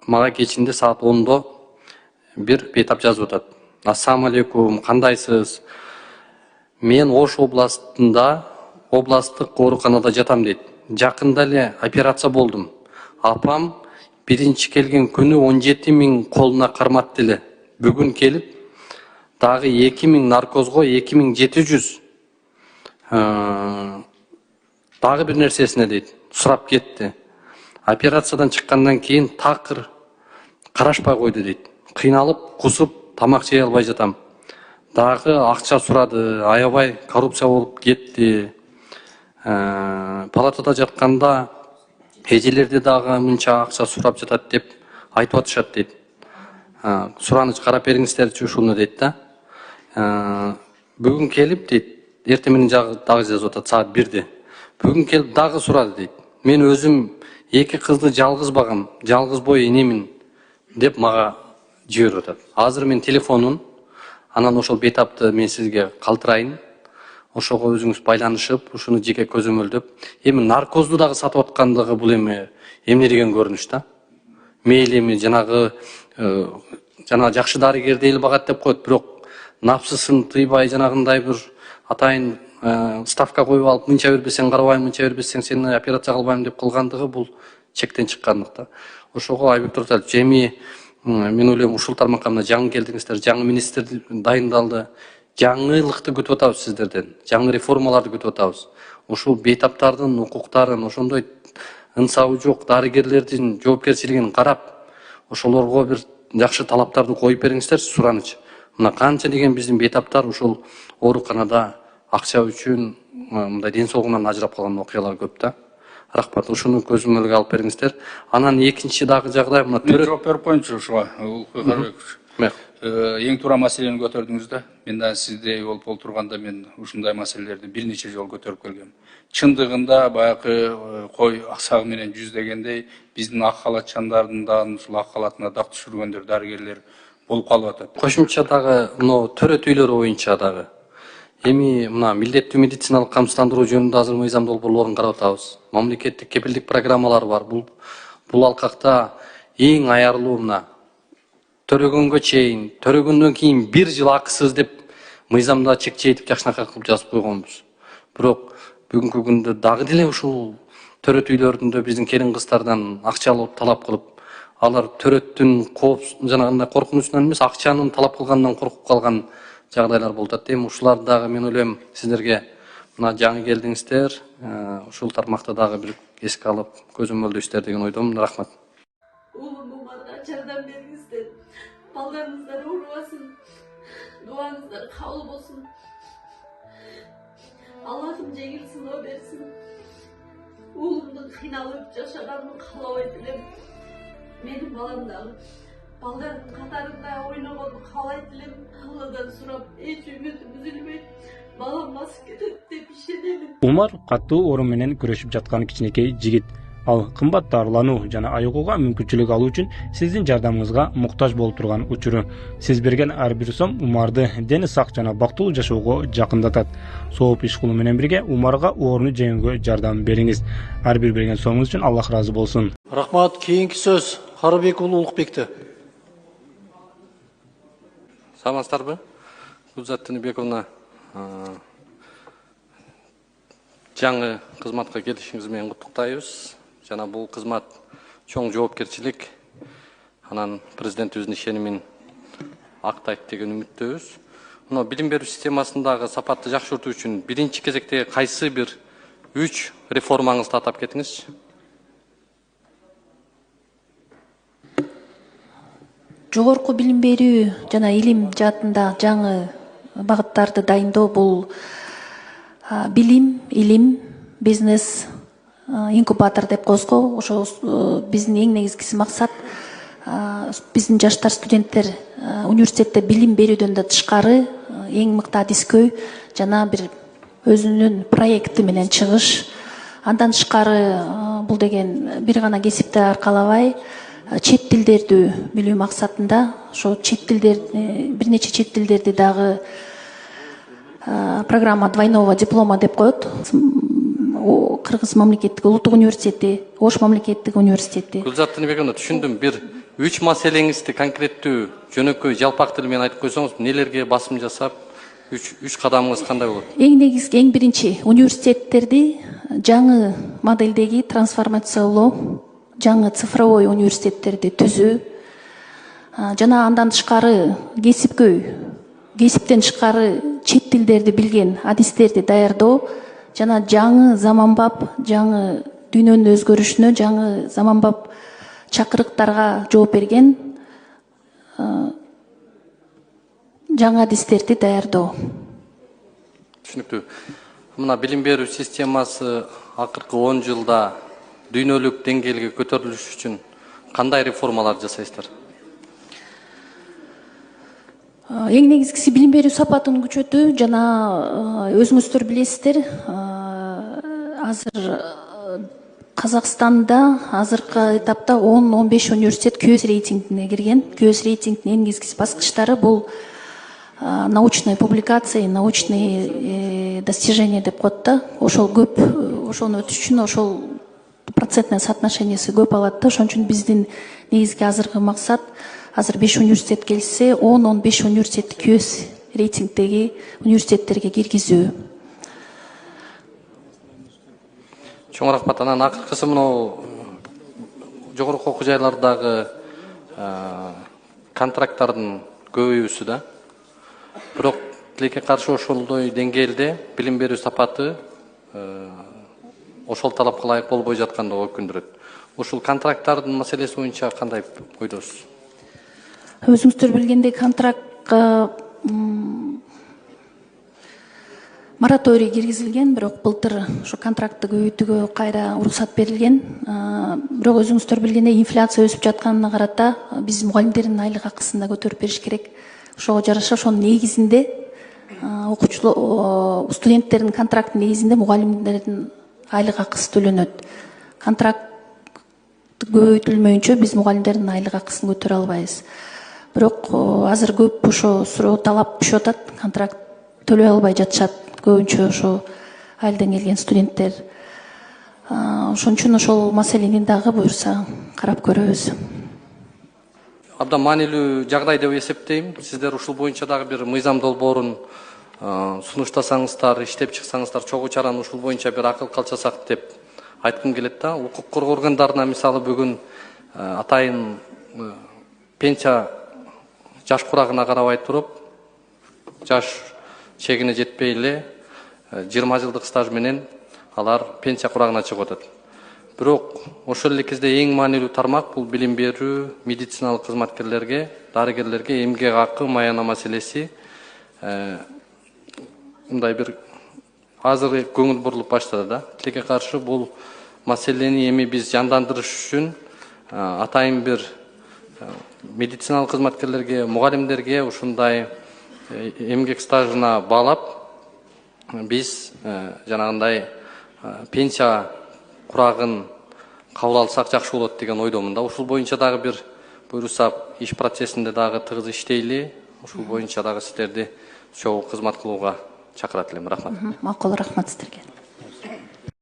мага кечинде саат 10-до бир бейтап жазып атат. Ассаламу алейкум, кандайсыз? Мен Ош областында областтык ооруканада жатам дейт. Жакында эле операция болдум. Апам биринчи келген күнү 17 000 колуна карматты эле. Бүгүн келип дагы 2 000 наркозго 2700 дагы бир нерсесине дейт. Сурап кетти. Операциядан чыккандан кийин такыр карашпай койду дейт. Кыйналып, кусуп, тамак жей албай жатам. Дагы акча сурады, аябай коррупция болуп кетти. Палатада жатканда эжелерди дагы мынча акча сурап жатат деп айтып атышат дейт. Сураныч карап бериңиздерчи ушуну дейт да. Бүгүн келип дейт, эртең менен дагы жазып атат саат 1-де. Бүгүн келип дагы сурады дейт. Мен өзүм 2 кызды жалгыз багам, жалгыз бой энемин деп мага жиберип атат. Азыр мен телефонун, анан ошол бейтапты мен сизге калтырайын. Ошого өзүңүз байланышып, ушуну жеке көзөмөлдөп, эми наркозду дагы сатып аткандыгы бул эми эмне деген көрүнүш да. Мейли эми жанагы жакшы дарыгер дейли багат деп коет, бирок напсысын тыйбай жанагындай бир атайын ставка коюп алып, мынча бербесең карабайм, мынча бербесең сени операция кылбайм деп кылгандыгы бул чектен чыккандык да. Ошого Айбек Турсалович, эми мен ойлойм ушул тармакка мына жаңы келдиңиздер, жаңы министр дайындалды. Жаңылыкты күтүп атабыз сиздерден. Жаңы реформаларды күтүп атабыз. Ушул бейтаптардын укуктарын, ошондой ынсабы жок дарыгерлердин жоопкерчилигин карап, ошолорго бир жакшы талаптарды коюп бериңиздер, сураныч. Мына канча деген биздин бейтаптар ушул ооруканада акча үчүн мындай ден соолугунан ажырап калган окуялар көп да. Рахмат, ушуну көзөмөлгө алып бериңиздер. Анан экинчи дагы жагдай мына жооп берип коеюнчу ушуга. Эң туура маселени көтөрдүңүз да. Мен да сиздей болуп олтурганда мен ушундай маселелерди бир нече жолу көтөрүп келгем. Чындыгында баягы кой аксагы менен жүздөгөндөй биздин ак халатчандардын да ушул ак халатына дак түшүргөндөр дарыгерлер болуп калып атат. Кошумча дагы мына төрөт үйлөрү боюнча дагы эми мына милдеттүү медициналык камсыздандыруу жөнүндө азыр мыйзам долбоорлорун карап атабыз. Мамлекеттик кепилдик программалары бар. Бул алкакта эң аярлуу мына төрөгөнгө чейин, төрөгөндөн кийин 1 жыл акысыз деп мыйзамда чекчейтип жакшынакай кылып жазып койгонбуз. Бирок бүгүнкү күндө дагы деле ушул төрөт үйлөрүндө биздин келин кыздардан акча алып талап кылып, алар төрөттүн жанагындай коркунучунан эмес, акчанын талап кылгандан коркуп калган жагдайлар болуп атат. Эми ушуларды дагы мен ойлойм сиздерге мына жаңы келдиңиздер, ушул тармакта дагы бир эске алып көзөмөлдөйсүздөр деген ойдомун. Рахмат. Уулумга жардам бериңиздер. Балдарыңыздар оорубасын. Дуаңыздар кабыл болсун. Аллахым жеңил сыноо берсин. Уулумдун кыйналып жашаганын каалабайт элем. Менин балам дагы балдардын катарында ойногонун каалайт элем. Алладан сурап, эч үмүтүм үзүлбөйт. Балам басып кетет деп ишенемин. Умар каттуу оору менен күрөшүп жаткан кичинекей жигит. Ал кымбат дарылануу жана айыгууга мүмкүнчүлүк алуу үчүн сиздин жардамыңызга муктаж болуп турган учуру. Сиз берген ар бир сом Умарды дени сак жана бактылуу жашоого жакындатат. Сооп иш кылуу менен бирге Умарга ооруну жеңүүгө жардам бериңиз. Ар бир берген сомуңуз үчүн Аллах ыраазы болсун. Рахмат. Кийинки сөз Карыбек уулу Улукбекте. Саламатсыздарбы? Гүлзат Тыныбековна, жаңы кызматка келишиңиз менен куттуктайбыз. Жана бул кызмат чоң жоопкерчилик, анан президентибиздин ишенимин актайт деген үмүттөбүз. Мына билим берүү системасындагы сапатты жакшыртуу үчүн биринчи кезектеги кайсы бир 3 реформаңызды атап кетиңизчи. Жогорку билим берүү жана илим жаатында жаңы багыттарды дайындоо бул билим, илим, бизнес, инкубатор деп коебузго. Ошо биздин эң негизгиси максат биздин жаштар, студенттер университетте билим берүүдөн да тышкары эң мыкты адискөй жана бир өзүнүн проекти менен чыгыш. Андан тышкары бул деген бир гана кесипти аркалабай чет тилдерди билүү максатында ошо чет тилдер бир нече чет тилдерди дагы программа двойного диплома деп коет. Кыргыз мамлекеттик улуттук университети, Ош мамлекеттик университети. Гүлзат Тыныбековна, түшүндүм. Бир 3 маселеңизди конкреттүү жөнөкөй жалпак тил менен айтып койсоңуз, нелерге басым жасап, 3 кадамыңыз кандай болот? Эң негизги, эң биринчи университеттерди жаңы моделдеги трансформациялоо, жаңы цифровой университеттерди түзүү, жана андан тышкары кесиптен тышкары чет тилдерди билген адистерди даярдоо, жана жаңы заманбап, жаңы дүйнөнүн өзгөрүшүнө, жаңы заманбап чакырыктарга жооп берген жаңы адистерди даярдоо. Түшүнүктүү. Мына билим берүү системасы акыркы 10 жылда дүйнөлүк деңгээлге көтөрүлүш үчүн кандай реформалар жасайсыздар? Эң негизгиси билим берүү сапатын күчөтүү, жана өзүңүздөр билесиздер, азыр Казакстанда азыркы этапта 10-15 университет QS рейтингине кирген. QS рейтингдин эң негизги баскычтары бул научные публикации, научные достижения деп коет да. Ошол көп, ошону өтүш үчүн ошол процентный соотношениеси көп алат да. Ошон үчүн биздин негизги азыркы максат, азыр 5 университет келсе, 10-15 университетти QS рейтингдеги университеттерге киргизүү. Чоң рахмат. Анан акыркысы мынау жогорку окуу жайлардагы контракттардын көбөйүүсү да. Бирок тилекке каршы ошолдой деңгээлде билим берүү сапаты ошол талапка ылайык болбой жаткандыгы өкүндүрөт. Ушул контракттардын маселеси боюнча кандай ойдосуз? Өзүңүздөр билгендей, контрактка мораторий киргизилген, бирок былтыр ошо контрактты көбөйтүүгө кайра уруксат берилген. Бирок өзүңүздөр билгендей, инфляция өсүп жатканына карата биз мугалимдердин айлык акысын да көтөрүп бериш керек. Ошого жараша ошонун негизинде студенттердин контракттын негизинде мугалимдердин айлык акысы төлөнөт. Контракт көбөйтүлмөйүнчө биз мугалимдердин айлык акысын көтөрө албайбыз. Бирок азыр көп ошо суроо талап түшүп атат, контракт төлөй албай жатышат. Көбүнчө ошо айылдан келген студенттер. Ошон үчүн ошол маселени дагы буюрса карап көрөбүз. Абдан маанилүү жагдай деп эсептейм. Сиздер ушул боюнча дагы бир мыйзам долбоорун сунуштасаңыздар, иштеп чыксаңыздар, чогуу чараны ушул боюнча бир акыл калчасак деп айткым келет да. Укук коргоо органдарына мисалы бүгүн атайын пенсия жаш курагына карабай туруп, жаш чегине жетпей эле 20 жылдык стаж менен алар пенсия курагына чыгып атат. Бирок ошол эле кезде эң маанилүү тармак бул билим берүү, медициналык кызматкерлерге, дарыгерлерге эмгек акы, маяна маселеси. Мындай бир азыр көңүл бурулуп баштады да. Тилекке каршы бул маселени эми биз жандандырыш үчүн атайын бир медициналык кызматкерлерге, мугалимдерге ушундай эмгек стажына баалап биз жанагындай пенсия курагын кабыл алсак жакшы болот деген ойдомун да. Ушул боюнча дагы бир буюрса иш процессинде дагы тыгыз иштейли. Ушул боюнча дагы сиздерди чогуу кызмат кылууга чакырат элем. Рахмат. Макул, рахмат сиздерге.